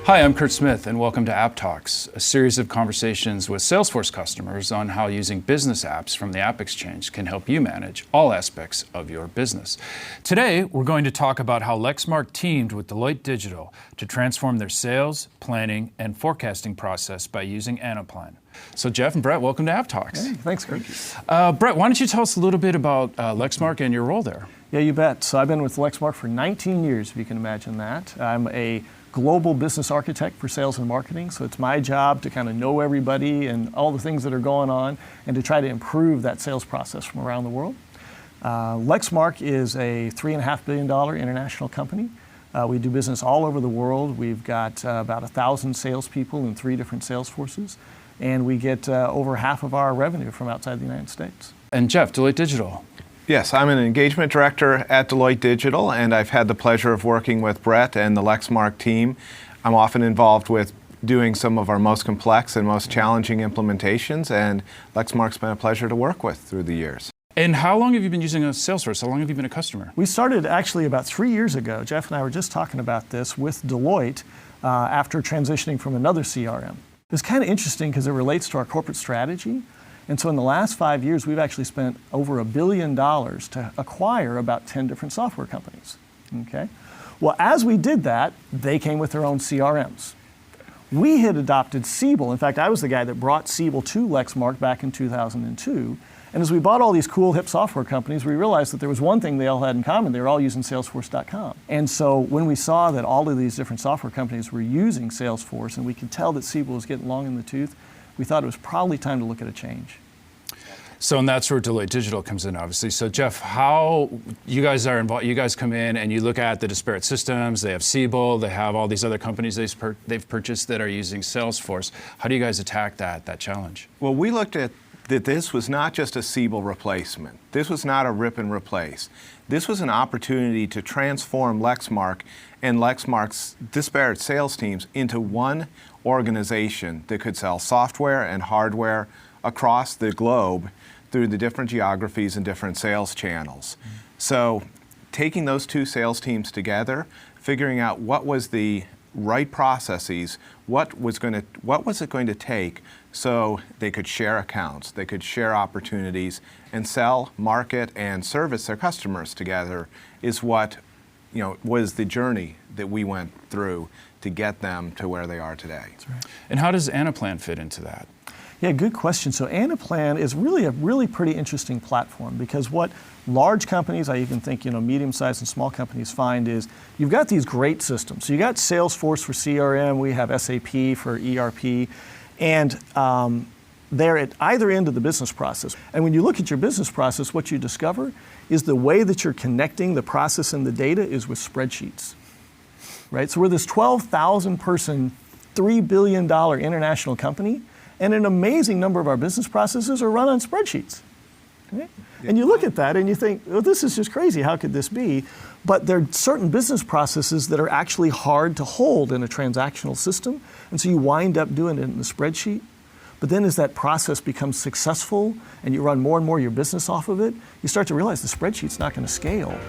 Hi, I'm Kurt Smith, and welcome to App Talks, a series of conversations with Salesforce customers on how using business apps from the App Exchange can help you manage all aspects of your business. Today, we're going to talk about how Lexmark teamed with Deloitte Digital to transform their sales, planning, and forecasting process by using Anaplan. So Jeff and Brett, welcome to App Talks. Hey, thanks, Kurt. Brett, why don't you tell us a little bit about Lexmark and your role there? Yeah, you bet. So I've been with Lexmark for 19 years, if you can imagine that. I'm a global business architect for sales and marketing, so it's my job to kind of know everybody and all the things that are going on and to try to improve that sales process from around the world. Lexmark is a $3.5 billion international company. We do business all over the world. We've got about 1,000 salespeople in 3 different sales forces, and we get over half of our revenue from outside the United States. And Jeff, Deloitte Digital. Yes, I'm an engagement director at Deloitte Digital, and I've had the pleasure of working with Brett and the Lexmark team. I'm often involved with doing some of our most complex and most challenging implementations, and Lexmark's been a pleasure to work with through the years. And how long have you been using Salesforce? How long have you been a customer? We started actually about 3 years ago. Jeff and I were just talking about this with Deloitte after transitioning from another CRM. It's kind of interesting because it relates to our corporate strategy. And so in the last 5 years, we've actually spent over $1 billion to acquire about 10 different software companies. Okay? Well, as we did that, they came with their own CRMs. We had adopted Siebel. In fact, I was the guy that brought Siebel to Lexmark back in 2002. And as we bought all these cool, hip software companies, we realized that there was one thing they all had in common. They were all using Salesforce.com. And so when we saw that all of these different software companies were using Salesforce, and we could tell that Siebel was getting long in the tooth, we thought it was probably time to look at a change. So, and that's where Deloitte Digital comes in, obviously. So, Jeff, how you guys are involved? You guys come in and you look at the disparate systems. They have Siebel. They have all these other companies they've purchased that are using Salesforce. How do you guys attack that challenge? Well, we looked at that this was not just a Siebel replacement. This was not a rip and replace. This was an opportunity to transform Lexmark and Lexmark's disparate sales teams into one organization that could sell software and hardware across the globe through the different geographies and different sales channels. So taking those 2 sales teams together, figuring out what was the right processes, what was it going to take so they could share accounts, they could share opportunities, and sell, market, and service their customers together is what was the journey that we went through to get them to where they are today. That's right. And how does Anaplan fit into that? Yeah, good question. So Anaplan is really a pretty interesting platform because what large companies, I even think medium-sized and small companies find is you've got these great systems. So you got Salesforce for CRM, we have SAP for ERP, and they're at either end of the business process. And when you look at your business process, what you discover is the way that you're connecting the process and the data is with spreadsheets, right? So we're this 12,000 person, $3 billion international company, and an amazing number of our business processes are run on spreadsheets. Okay? And you look at that and you think, oh, this is just crazy, how could this be? But there are certain business processes that are actually hard to hold in a transactional system, and so you wind up doing it in the spreadsheet. But then as that process becomes successful and you run more and more of your business off of it, you start to realize the spreadsheet's not going to scale.